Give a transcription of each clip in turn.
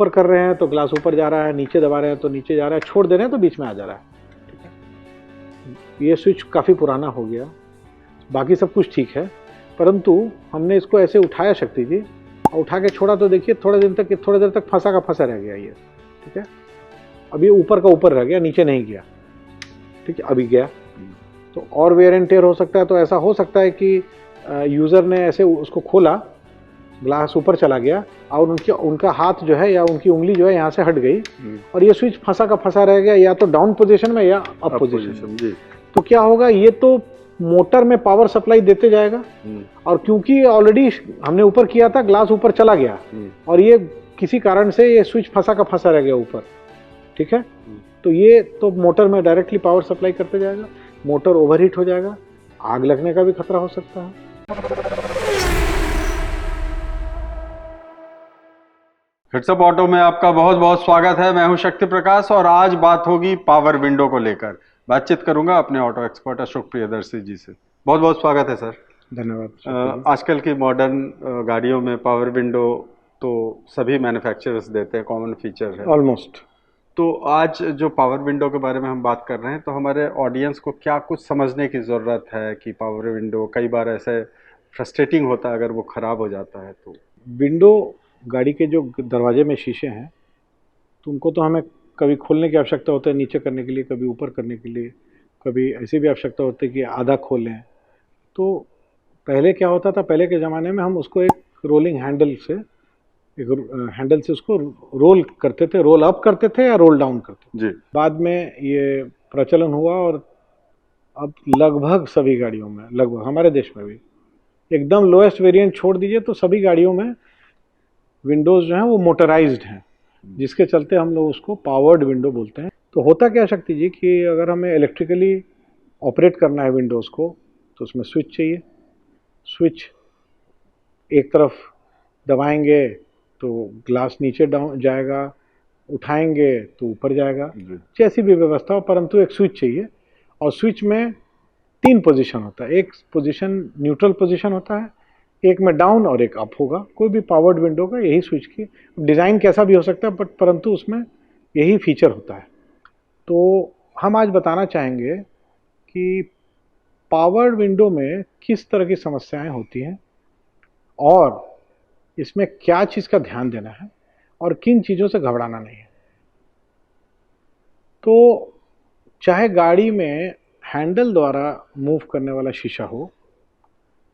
ऊपर कर रहे हैं तो ग्लास ऊपर जा रहा है, नीचे दबा रहे हैं तो नीचे जा रहा है, छोड़ दे रहे हैं तो बीच में आ जा रहा है। ठीक है, ये स्विच काफ़ी पुराना हो गया, बाकी सब कुछ ठीक है, परंतु हमने इसको ऐसे उठाया शक्ति जी, और उठा के छोड़ा तो देखिए थोड़ी देर तक फंसा का फंसा रह गया ये। ठीक है, अब ये ऊपर का ऊपर रह गया, नीचे नहीं गया। ठीक है, अभी गया तो और वेयर एंड टेयर हो सकता है। तो ऐसा हो सकता है कि यूज़र ने ऐसे उसको खोला, ग्लास ऊपर चला गया और उनका हाथ जो है या उनकी उंगली जो है यहाँ से हट गई और ये स्विच फंसा का फंसा रह गया, या तो डाउन पोजीशन में या अप पोजीशन में। तो क्या होगा, ये तो मोटर में पावर सप्लाई देते जाएगा, और क्योंकि ऑलरेडी हमने ऊपर किया था, ग्लास ऊपर चला गया और ये किसी कारण से ये स्विच फंसा का फंसा रह गया ऊपर। ठीक है, तो ये तो मोटर में डायरेक्टली पावर सप्लाई करते जाएगा, मोटर ओवरहीट हो जाएगा, आग लगने का भी खतरा हो सकता है। हिट्सअप ऑटो में आपका बहुत बहुत स्वागत है। मैं हूं शक्ति प्रकाश और आज बात होगी पावर विंडो को लेकर। बातचीत करूंगा अपने ऑटो एक्सपर्ट अशोक प्रियदर्शी जी से। बहुत बहुत स्वागत है सर। धन्यवाद। आजकल की मॉडर्न गाड़ियों में पावर विंडो तो सभी मैन्युफैक्चरर्स देते हैं, कॉमन फीचर है ऑलमोस्ट। तो आज जो पावर विंडो के बारे में हम बात कर रहे हैं, तो हमारे ऑडियंस को क्या कुछ समझने की ज़रूरत है कि पावर विंडो कई बार ऐसे फ्रस्ट्रेटिंग होता है अगर वो ख़राब हो जाता है। तो विंडो, गाड़ी के जो दरवाजे में शीशे हैं, तो उनको तो हमें कभी खोलने की आवश्यकता होती है नीचे करने के लिए, कभी ऊपर करने के लिए, कभी ऐसी भी आवश्यकता होती है कि आधा खोलें। तो पहले क्या होता था, पहले के ज़माने में हम उसको एक रोलिंग हैंडल से उसको रोल करते थे, रोल अप करते थे या रोल डाउन करते थे। बाद में ये प्रचलन हुआ और अब लगभग सभी गाड़ियों में, लगभग हमारे देश में भी एकदम लोएस्ट वेरिएंट छोड़ दीजिए तो सभी गाड़ियों में विंडोज़ जो हैं वो मोटराइज्ड हैं, जिसके चलते हम लोग उसको पावर्ड विंडो बोलते हैं। तो होता क्या शक्ति जी कि अगर हमें इलेक्ट्रिकली ऑपरेट करना है विंडोज़ को, तो उसमें स्विच चाहिए। स्विच एक तरफ दबाएंगे तो ग्लास नीचे डाउन जाएगा, उठाएंगे तो ऊपर जाएगा, जैसी भी व्यवस्था हो, परंतु एक स्विच चाहिए। और स्विच में 3 पोजीशन होता है, एक पोजीशन न्यूट्रल पोजीशन होता है, एक में डाउन और एक अप होगा। कोई भी पावर्ड विंडो का यही स्विच की डिज़ाइन कैसा भी हो सकता है, बट परंतु उसमें यही फीचर होता है। तो हम आज बताना चाहेंगे कि पावर्ड विंडो में किस तरह की समस्याएं होती हैं और इसमें क्या चीज़ का ध्यान देना है और किन चीज़ों से घबराना नहीं है। तो चाहे गाड़ी में हैंडल द्वारा मूव करने वाला शीशा हो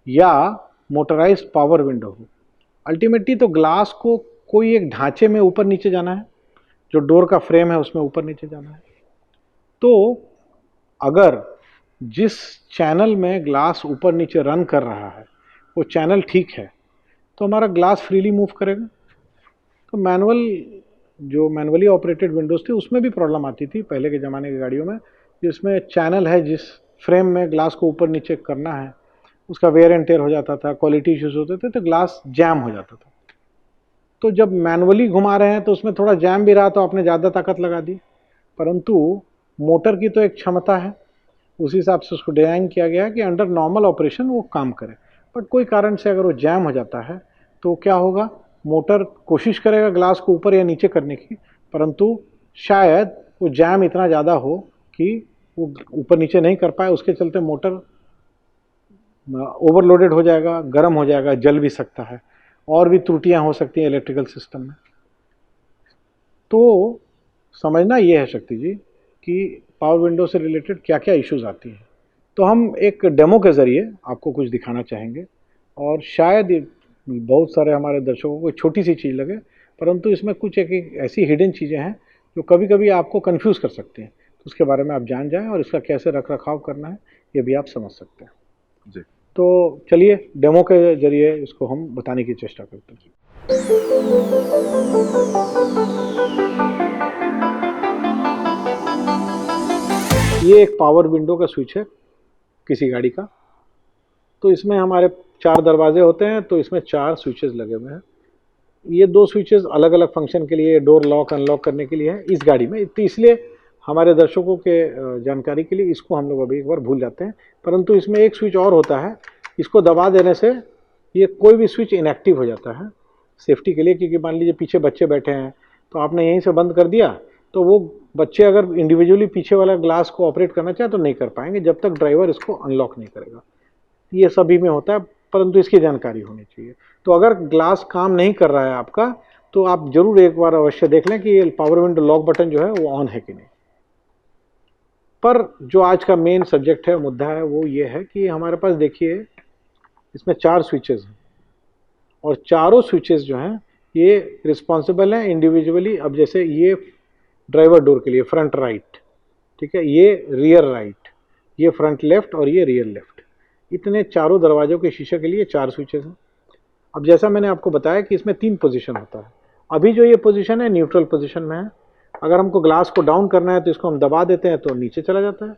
या मोटराइज्ड पावर विंडो हो, अल्टीमेटली तो ग्लास को कोई एक ढांचे में ऊपर नीचे जाना है, जो डोर का फ्रेम है उसमें ऊपर नीचे जाना है। तो अगर जिस चैनल में ग्लास ऊपर नीचे रन कर रहा है वो चैनल ठीक है तो हमारा ग्लास फ्रीली मूव करेगा। तो मैनुअली ऑपरेटेड विंडोज़ थी, उसमें भी प्रॉब्लम आती थी पहले के ज़माने की गाड़ियों में, जिसमें चैनल है, जिस फ्रेम में ग्लास को ऊपर नीचे करना है उसका वेयर एंड टेयर हो जाता था, क्वालिटी इश्यूज होते थे, तो ग्लास जैम हो जाता था। तो जब मैनुअली घुमा रहे हैं तो उसमें थोड़ा जैम भी रहा तो आपने ज़्यादा ताकत लगा दी, परंतु मोटर की तो एक क्षमता है, उस हिसाब से उसको डिज़ाइन किया गया है कि अंडर नॉर्मल ऑपरेशन वो काम करे। बट कोई कारण से अगर वो जैम हो जाता है तो क्या होगा, मोटर कोशिश करेगा ग्लास को ऊपर या नीचे करने की, परंतु शायद वो जैम इतना ज़्यादा हो कि वो ऊपर नीचे नहीं कर पाए, उसके चलते मोटर ओवरलोडेड हो जाएगा, गर्म हो जाएगा, जल भी सकता है, और भी त्रुटियां हो सकती हैं इलेक्ट्रिकल सिस्टम में। तो समझना ये है शक्ति जी कि पावर विंडो से रिलेटेड क्या क्या इश्यूज आती हैं। तो हम एक डेमो के ज़रिए आपको कुछ दिखाना चाहेंगे, और शायद बहुत सारे हमारे दर्शकों को छोटी सी चीज़ लगे, परंतु इसमें कुछ एक ऐसी हिडन चीज़ें हैं जो कभी कभी आपको कंफ्यूज कर सकती हैं। तो उसके बारे में आप जान जाएं और इसका कैसे रख रखाव करना है ये भी आप समझ सकते हैं जी। तो चलिए डेमो के ज़रिए इसको हम बताने की चेष्टा करते हैं। ये एक पावर विंडो का स्विच है किसी गाड़ी का। तो इसमें हमारे 4 दरवाजे होते हैं, तो इसमें 4 स्विचेस लगे हुए हैं। ये 2 स्विचेस अलग अलग फंक्शन के लिए, डोर लॉक अनलॉक करने के लिए है इस गाड़ी में। तो इसलिए हमारे दर्शकों के जानकारी के लिए इसको हम लोग अभी एक बार भूल जाते हैं, परंतु इसमें एक स्विच और होता है, इसको दबा देने से ये कोई भी स्विच इनएक्टिव हो जाता है सेफ्टी के लिए, क्योंकि मान लीजिए पीछे बच्चे बैठे हैं तो आपने यहीं से बंद कर दिया, तो वो बच्चे अगर इंडिविजुअली पीछे वाला ग्लास को ऑपरेट करना चाहे तो नहीं कर पाएंगे जब तक ड्राइवर इसको अनलॉक नहीं करेगा। ये सभी में होता है, परंतु इसकी जानकारी होनी चाहिए। तो अगर ग्लास काम नहीं कर रहा है आपका, तो आप जरूर एक बार अवश्य देख लें कि ये पावर विंडो लॉक बटन जो है वो ऑन है कि नहीं। पर जो आज का मेन सब्जेक्ट है, मुद्दा है, वो ये है कि हमारे पास देखिए इसमें 4 स्विचेस हैं और चारों स्विचेस जो हैं ये रिस्पॉन्सिबल हैं इंडिविजुअली। अब जैसे ये ड्राइवर डोर के लिए फ्रंट राइट, ठीक है, ये रियर राइट, ये फ्रंट लेफ्ट और ये रियर लेफ्ट, इतने चारों दरवाजों के शीशे के लिए 4 स्विचेस हैं। अब जैसा मैंने आपको बताया कि इसमें 3 पोजीशन होता है। अभी जो ये पोजीशन है न्यूट्रल पोजीशन में है। अगर हमको ग्लास को डाउन करना है तो इसको हम दबा देते हैं तो नीचे चला जाता है,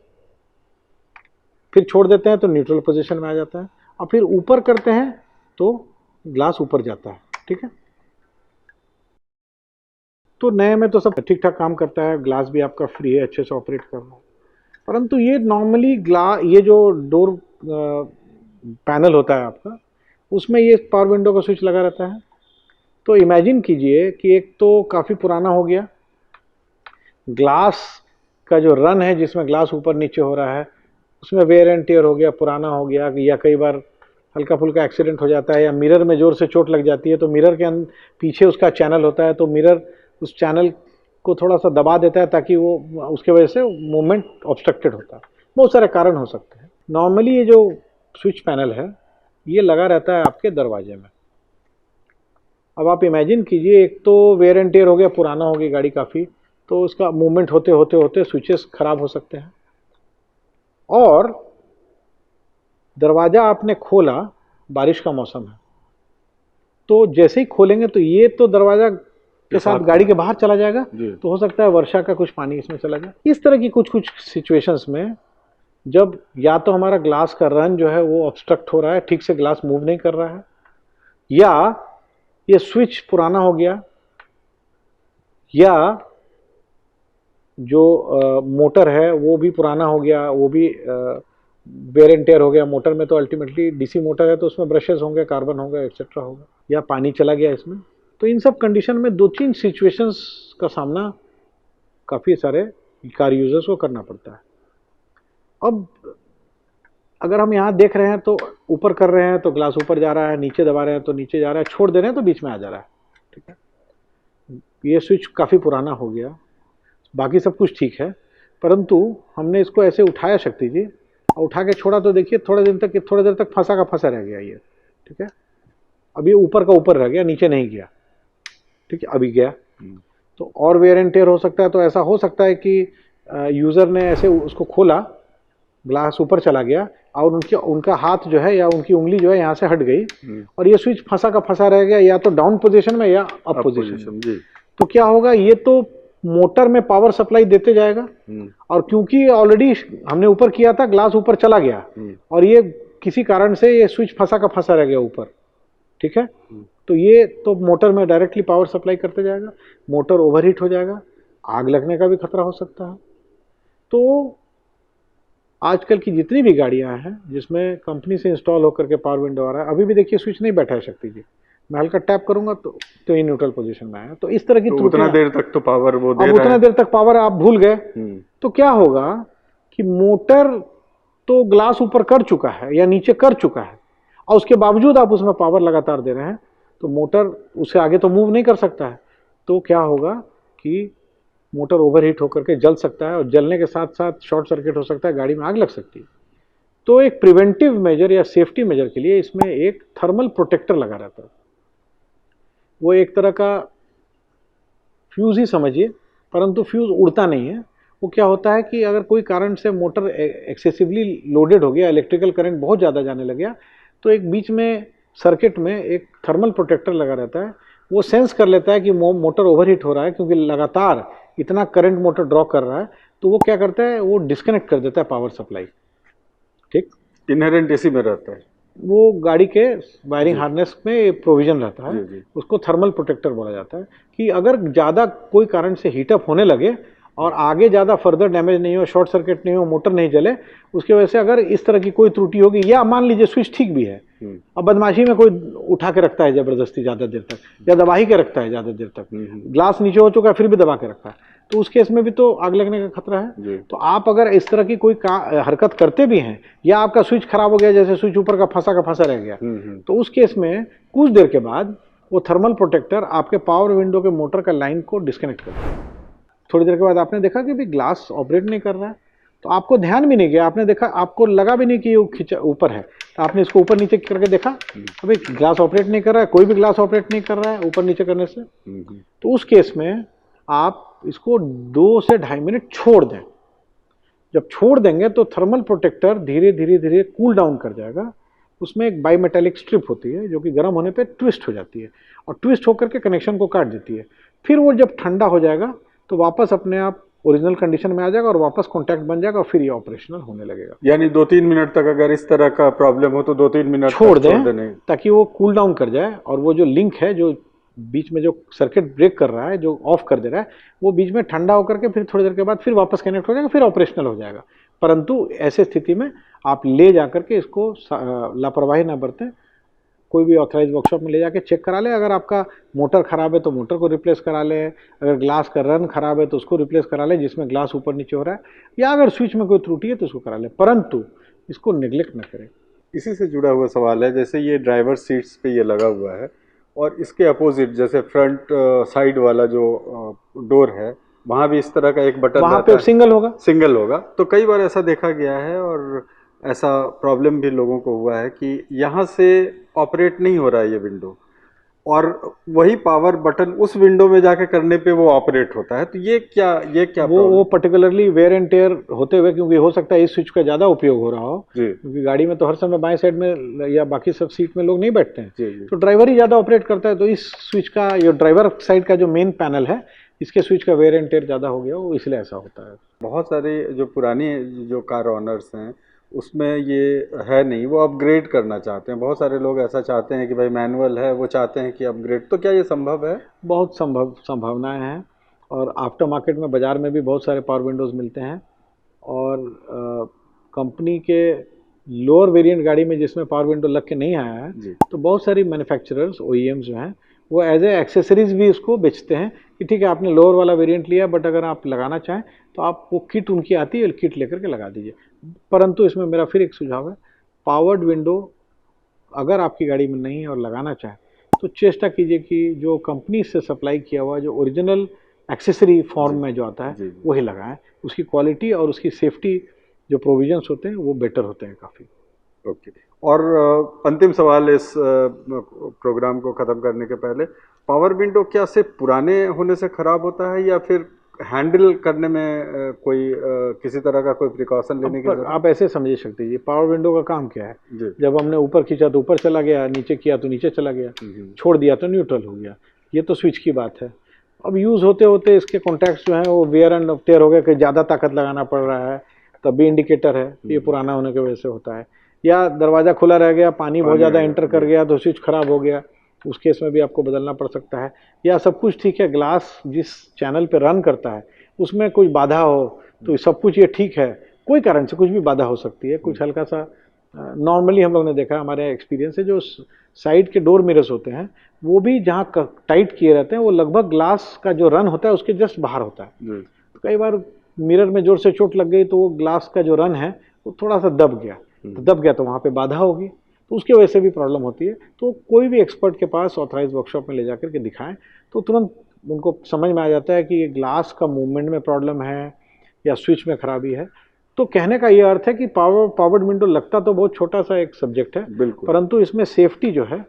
फिर छोड़ देते हैं तो न्यूट्रल पोजीशन में आ जाता है, और फिर ऊपर करते हैं तो ग्लास ऊपर जाता है, ठीक है। तो नए में तो सब ठीक ठाक काम करता है, ग्लास भी आपका फ्री है, अच्छे से ऑपरेट कर रहा है। परंतु ये नॉर्मली ये जो डोर पैनल होता है आपका, उसमें ये पावर विंडो का स्विच लगा रहता है। तो इमेजिन कीजिए कि एक तो काफ़ी पुराना हो गया, ग्लास का जो रन है जिसमें ग्लास ऊपर नीचे हो रहा है उसमें वेयर एंड टियर हो गया, पुराना हो गया, या कई बार हल्का फुल्का एक्सीडेंट हो जाता है, या मिरर में जोर से चोट लग जाती है तो मिरर के पीछे उसका चैनल होता है, तो मिरर उस चैनल को थोड़ा सा दबा देता है ताकि वो उसके वजह से मूवमेंट ऑब्स्ट्रक्टेड होता है। बहुत सारे कारण हो सकते हैं। नॉर्मली ये जो स्विच पैनल है ये लगा रहता है आपके दरवाजे में। अब आप इमेजिन कीजिए, एक तो वेयर एंड टियर हो गया, पुराना हो गई गाड़ी काफ़ी, तो उसका मूवमेंट होते होते होते स्विचेस खराब हो सकते हैं। और दरवाज़ा आपने खोला, बारिश का मौसम है, तो जैसे ही खोलेंगे तो ये तो दरवाज़ा के साथ गाड़ी के बाहर चला जाएगा, तो हो सकता है वर्षा का कुछ पानी इसमें चला जाए। इस तरह की कुछ कुछ सिचुएशंस में जब या तो हमारा ग्लास का रन जो है वो ऑब्स्ट्रक्ट हो रहा है, ठीक से ग्लास मूव नहीं कर रहा है, या ये स्विच पुराना हो गया, या जो मोटर है वो भी पुराना हो गया, वो भी वेयर एंड टेयर हो गया। मोटर में तो अल्टीमेटली डीसी मोटर है तो उसमें ब्रशेस होंगे, कार्बन होगा, एक्सेट्रा होगा, या पानी चला गया इसमें। तो इन सब कंडीशन में 2-3 सिचुएशंस का सामना काफ़ी सारे कार यूजर्स को करना पड़ता है। अब अगर हम यहाँ देख रहे हैं तो ऊपर कर रहे हैं तो ग्लास ऊपर जा रहा है, नीचे दबा रहे हैं तो नीचे जा रहा है, छोड़ दे रहे हैं तो बीच में आ जा रहा है, ठीक है। ये स्विच काफ़ी पुराना हो गया, बाकी सब कुछ ठीक है, परंतु हमने इसको ऐसे उठाया शक्ति जी, और उठा के छोड़ा तो देखिए थोड़े देर तक फंसा का फंसा रह गया ये, ठीक है। अब ये ऊपर का ऊपर रह गया, नीचे नहीं गया, ठीक है, अभी गया। तो और वेयर एंड टेयर हो सकता है, तो ऐसा हो सकता है कि यूज़र ने ऐसे उसको खोला, ग्लास ऊपर चला गया और उनका हाथ जो है या उनकी उंगली जो है यहाँ से हट गई और ये स्विच फंसा का फंसा रह गया, या तो डाउन पोजीशन में या अप पोजीशन में। तो क्या होगा, ये तो मोटर में पावर सप्लाई देते जाएगा, और क्योंकि ऑलरेडी हमने ऊपर किया था, ग्लास ऊपर चला गया और ये किसी कारण से ये स्विच फंसा का फंसा रह गया ऊपर, ठीक है। तो ये तो मोटर में डायरेक्टली पावर सप्लाई करते जाएगा, मोटर ओवरहीट हो जाएगा, आग लगने का भी खतरा हो सकता है। तो आजकल की जितनी भी गाड़ियां हैं जिसमें कंपनी से इंस्टॉल होकर के पावर विंडो आ रहा है, अभी भी देखिए स्विच नहीं बैठा है शक्ति जी, मैं हल्का टैप करूंगा तो ये न्यूट्रल पोजीशन में आया। तो इस तरह की उतना देर तक तो पावर वो दे रहा है, उतना देर तक पावर आप भूल गए, तो क्या होगा कि मोटर तो ग्लास ऊपर कर चुका है या नीचे कर चुका है, और उसके बावजूद आप उसमें पावर लगातार दे रहे हैं, तो मोटर उससे आगे तो मूव नहीं कर सकता है। तो क्या होगा कि मोटर ओवरहीट होकर के जल सकता है, और जलने के साथ साथ शॉर्ट सर्किट हो सकता है, गाड़ी में आग लग सकती है। तो एक प्रिवेंटिव मेजर या सेफ्टी मेजर के लिए इसमें एक थर्मल प्रोटेक्टर लगा रहता है। वो एक तरह का फ्यूज ही समझिए, परंतु फ्यूज उड़ता नहीं है। वो क्या होता है कि अगर कोई कारण से मोटर एक्सेसिवली लोडेड हो गया, इलेक्ट्रिकल करंट बहुत ज़्यादा जाने लग गया, तो एक बीच में सर्किट में एक थर्मल प्रोटेक्टर लगा रहता है। वो सेंस कर लेता है कि मोटर ओवरहीट हो रहा है, क्योंकि लगातार इतना करंट मोटर ड्रॉ कर रहा है, तो वो क्या करता है, वो डिस्कनेक्ट कर देता है पावर सप्लाई, ठीक। इनहेरेंट एसी में रहता है, वो गाड़ी के वायरिंग हार्नेस में प्रोविजन रहता है, उसको थर्मल प्रोटेक्टर बोला जाता है। कि अगर ज़्यादा कोई कारण से हीटअप होने लगे और आगे ज़्यादा फर्दर डैमेज नहीं हो, शॉर्ट सर्किट नहीं हो, मोटर नहीं जले, उसकी वजह से अगर इस तरह की कोई त्रुटि होगी, या मान लीजिए स्विच ठीक भी है, अब बदमाशी में कोई उठा के रखता है जबरदस्ती ज़्यादा देर तक, या दबा ही के रखता है ज़्यादा देर तक, ग्लास नीचे हो चुका है फिर भी दबा के रखता है, तो उस केस में भी तो आग लगने का खतरा है। तो आप अगर इस तरह की कोई हरकत करते भी हैं, या आपका स्विच खराब हो गया, जैसे स्विच ऊपर का फंसा रह गया, तो उस केस में कुछ देर के बाद वो थर्मल प्रोटेक्टर आपके पावर विंडो के मोटर का लाइन को डिस्कनेक्ट कर देगा। थोड़ी देर के बाद आपने देखा कि भी ग्लास ऑपरेट नहीं कर रहा है, तो आपको ध्यान भी नहीं गया, आपने देखा, आपको लगा भी नहीं कि वो खींचा ऊपर है, तो आपने इसको ऊपर नीचे करके देखा, अभी ग्लास ऑपरेट नहीं कर रहा है, कोई भी ग्लास ऑपरेट नहीं कर रहा है ऊपर नीचे करने से। तो उस केस में आप इसको 2 से 2.5 मिनट छोड़ दें। जब छोड़ देंगे तो थर्मल प्रोटेक्टर धीरे धीरे धीरे कूल डाउन कर जाएगा। उसमें एक बाई मेटेलिक स्ट्रिप होती है जो कि गर्म होने पे ट्विस्ट हो जाती है, और ट्विस्ट होकर के कनेक्शन को काट देती है। फिर वो जब ठंडा हो जाएगा तो वापस अपने आप ओरिजिनल कंडीशन में आ जाएगा और वापस कॉन्टैक्ट बन जाएगा, और फिर ये ऑपरेशनल होने लगेगा। यानी 2-3 मिनट तक अगर इस तरह का प्रॉब्लम हो तो 2-3 मिनट छोड़ दें ताकि वो कूल डाउन कर जाए, और वो जो लिंक है जो बीच में जो सर्किट ब्रेक कर रहा है, जो ऑफ कर दे रहा है, वो बीच में ठंडा होकर के फिर थोड़ी देर के बाद फिर वापस कनेक्ट हो जाएगा, फिर ऑपरेशनल हो जाएगा। परंतु ऐसे स्थिति में आप ले जाकर के इसको लापरवाही ना बरतें, कोई भी ऑथराइज वर्कशॉप में ले जाके चेक करा ले। अगर आपका मोटर खराब है तो मोटर को रिप्लेस करा ले, अगर ग्लास का रन खराब है तो उसको रिप्लेस करा ले जिसमें ग्लास ऊपर नीचे हो रहा है, या अगर स्विच में कोई त्रुटि है तो उसको करा ले, परंतु इसको नेग्लेक्ट न करें। इसी से जुड़ा हुआ सवाल है, जैसे ये ड्राइवर सीट्स पे ये लगा हुआ है और इसके अपोजिट जैसे फ्रंट साइड वाला जो डोर है वहाँ भी इस तरह का एक बटन वहाँ पे सिंगल होगा। तो कई बार ऐसा देखा गया है और ऐसा प्रॉब्लम भी लोगों को हुआ है कि यहाँ से ऑपरेट नहीं हो रहा है ये विंडो, और वही पावर बटन उस विंडो में जाके करने पे वो ऑपरेट होता है। तो ये क्या वो पर्टिकुलरली वेयर एंड टेयर होते हुए, क्योंकि हो सकता है इस स्विच का ज़्यादा उपयोग हो रहा हो, क्योंकि गाड़ी में तो हर समय बाएं साइड में या बाकी सब सीट में लोग नहीं बैठते हैं, तो ड्राइवर ही ज़्यादा ऑपरेट करता है। तो इस स्विच का, ये ड्राइवर साइड का जो मेन पैनल है, इसके स्विच का वेयर एंड टेयर ज़्यादा हो गया हो, इसलिए ऐसा होता है। बहुत सारे जो पुरानी जो कार ऑनर्स हैं उसमें ये है नहीं, वो अपग्रेड करना चाहते हैं। बहुत सारे लोग ऐसा चाहते हैं कि भाई मैनुअल है, वो चाहते हैं कि अपग्रेड। तो क्या ये संभव है? बहुत संभावनाएं हैं, और आफ्टर मार्केट में बाज़ार में भी बहुत सारे पावर विंडोज़ मिलते हैं, और कंपनी के लोअर वेरिएंट गाड़ी में जिसमें पावर विंडो लग के नहीं आया है, तो बहुत सारी मैन्युफैक्चरर्स OEMs जो हैं वो एज ए एक्सेसरीज भी उसको बेचते हैं कि ठीक है आपने लोअर वाला वेरिएंट लिया, बट अगर आप लगाना चाहें तो आप वो किट उनकी आती है, किट लेकर के लगा दीजिए। परंतु इसमें मेरा फिर एक सुझाव है, पावर्ड विंडो अगर आपकी गाड़ी में नहीं है और लगाना चाहें तो चेष्टा कीजिए कि जो कंपनी से सप्लाई किया हुआ जो ओरिजिनल एक्सेसरी फॉर्म में जो आता है वही लगाएं। उसकी क्वालिटी और उसकी सेफ्टी जो प्रोविजंस होते हैं वो बेटर होते हैं काफ़ी। ओके। और अंतिम सवाल इस प्रोग्राम को ख़त्म करने के पहले, पावर विंडो क्या सिर्फ पुराने होने से ख़राब होता है या फिर हैंडल करने में कोई किसी तरह का कोई प्रिकॉशन लेने की जरूरत? आप ऐसे समझ सकते हैं, पावर विंडो का काम क्या है, जब हमने ऊपर खींचा तो ऊपर चला गया, नीचे किया तो नीचे चला गया, छोड़ दिया तो न्यूट्रल हो गया। ये तो स्विच की बात है। अब यूज़ होते होते इसके कॉन्टैक्ट्स जो हैं वो वेयर एंड टेयर हो गए, कि ज़्यादा ताकत लगाना पड़ रहा है, तब भी इंडिकेटर है, ये पुराना होने की वजह से होता है। या दरवाज़ा खुला रह गया, पानी बहुत ज़्यादा एंटर कर गया तो स्विच खराब हो गया, उस केस में भी आपको बदलना पड़ सकता है। या सब कुछ ठीक है, ग्लास जिस चैनल पे रन करता है उसमें कोई बाधा हो, तो सब कुछ ये ठीक है, कोई कारण से कुछ भी बाधा हो सकती है, कुछ हल्का सा। नॉर्मली हम लोग ने देखा, हमारे एक्सपीरियंस है, जो साइड के डोर मिरर्स होते हैं वो भी जहाँ टाइट किए रहते हैं वो लगभग ग्लास का जो रन होता है उसके जस्ट बाहर होता है। तो कई बार मिरर में जोर से चोट लग गई तो वो ग्लास का जो रन है वो थोड़ा सा दब गया, तो वहाँ पे बाधा होगी, तो उसके वजह से भी प्रॉब्लम होती है। तो कोई भी एक्सपर्ट के पास ऑथराइज वर्कशॉप में ले जाकर के दिखाएं तो तुरंत उनको समझ में आ जाता है कि ये ग्लास का मूवमेंट में प्रॉब्लम है या स्विच में खराबी है। तो कहने का ये अर्थ है कि पावर्ड विंडो लगता तो बहुत छोटा सा एक सब्जेक्ट है, परंतु इसमें सेफ्टी जो है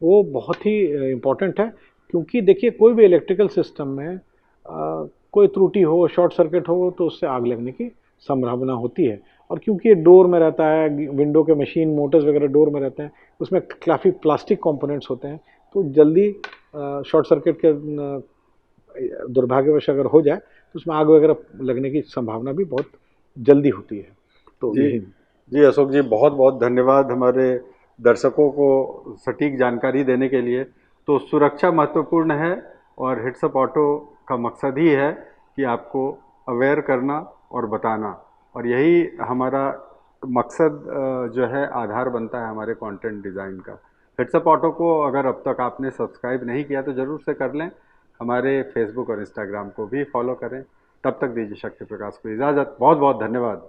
वो बहुत ही इम्पोर्टेंट है। क्योंकि देखिए, कोई भी इलेक्ट्रिकल सिस्टम में कोई त्रुटि हो, शॉर्ट सर्किट हो, तो उससे आग लगने की संभावना होती है। और क्योंकि ये डोर में रहता है, विंडो के मशीन मोटर्स वगैरह डोर में रहते हैं, उसमें काफ़ी प्लास्टिक कंपोनेंट्स होते हैं, तो जल्दी शॉर्ट सर्किट के दुर्भाग्यवश अगर हो जाए तो उसमें आग वगैरह लगने की संभावना भी बहुत जल्दी होती है। तो जी अशोक जी, बहुत बहुत धन्यवाद हमारे दर्शकों को सटीक जानकारी देने के लिए। तो सुरक्षा महत्वपूर्ण है और हिट्स अप ऑटो का मकसद ही है कि आपको अवेयर करना और बताना, और यही हमारा मकसद जो है आधार बनता है हमारे कंटेंट डिज़ाइन का। हेड्सअप ऑटो को अगर अब तक आपने सब्सक्राइब नहीं किया तो ज़रूर से कर लें, हमारे फेसबुक और इंस्टाग्राम को भी फॉलो करें। तब तक दीजिए शक्ति प्रकाश को इजाज़त। बहुत बहुत धन्यवाद।